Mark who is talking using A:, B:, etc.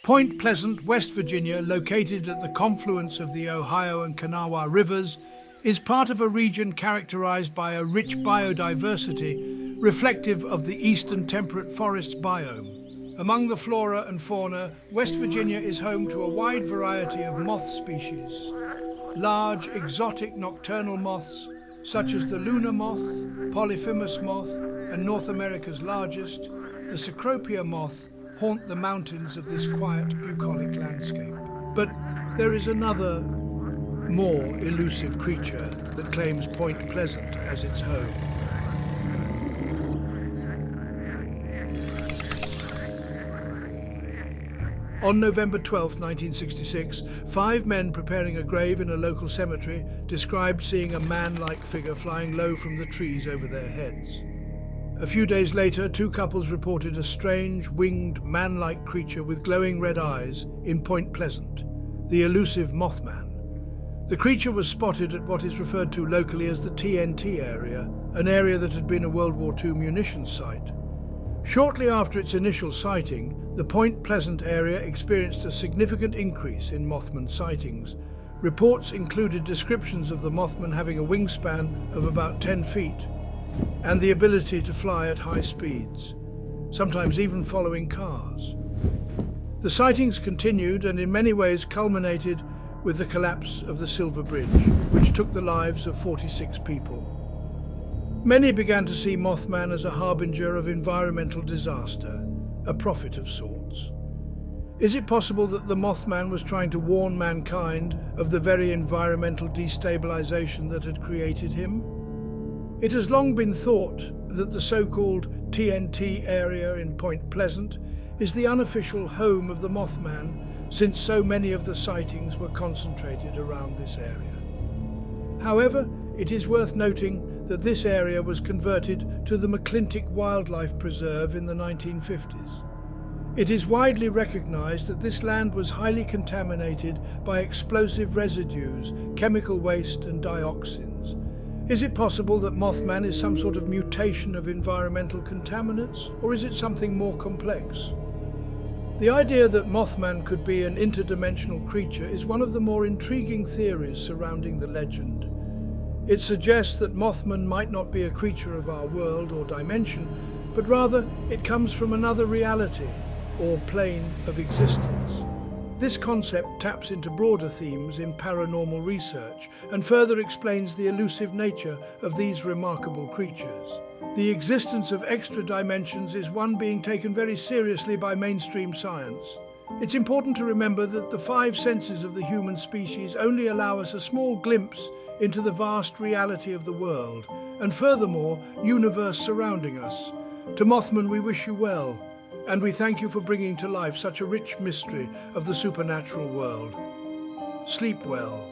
A: Point Pleasant, West Virginia, located at the confluence of the Ohio and Kanawha rivers, is part of a region characterized by a rich biodiversity reflective of the eastern temperate forests biome. Among the flora and fauna, West Virginia is home to a wide variety of moth species. Large, exotic nocturnal moths, such as the lunar moth, Polyphemus moth, and North America's largest, the Cecropia moth, haunt the mountains of this quiet, bucolic landscape. But there is another, more elusive creature that claims Point Pleasant as its home. On November 12, 1966, 5 men preparing a grave in a local cemetery described seeing a man-like figure flying low from the trees over their heads. A few days later, 2 couples reported a strange, winged, man-like creature with glowing red eyes in Point Pleasant, the elusive Mothman. The creature was spotted at what is referred to locally as the TNT area, an area that had been a World War II munitions site. Shortly after its initial sighting, the Point Pleasant area experienced a significant increase in Mothman sightings. Reports included descriptions of the Mothman having a wingspan of about 10 feet and the ability to fly at high speeds, sometimes even following cars. The sightings continued and in many ways culminated with the collapse of the Silver Bridge, which took the lives of 46 people. Many began to see Mothman as a harbinger of environmental disaster, a prophet of sorts. Is it possible that the Mothman was trying to warn mankind of the very environmental destabilization that had created him? It has long been thought that the so-called TNT area in Point Pleasant is the unofficial home of the Mothman, since so many of the sightings were concentrated around this area. However, it is worth noting that this area was converted to the McClintic Wildlife Preserve in the 1950s. It is widely recognized that this land was highly contaminated by explosive residues, chemical waste and dioxins. Is it possible that Mothman is some sort of mutation of environmental contaminants, or is it something more complex? The idea that Mothman could be an interdimensional creature is one of the more intriguing theories surrounding the legend. It suggests that Mothman might not be a creature of our world or dimension, but rather it comes from another reality or plane of existence. This concept taps into broader themes in paranormal research and further explains the elusive nature of these remarkable creatures. The existence of extra dimensions is one being taken very seriously by mainstream science. It's important to remember that the 5 senses of the human species only allow us a small glimpse into the vast reality of the world, and furthermore, universe surrounding us. To Mothman, we wish you well, and we thank you for bringing to life such a rich mystery of the supernatural world. Sleep well.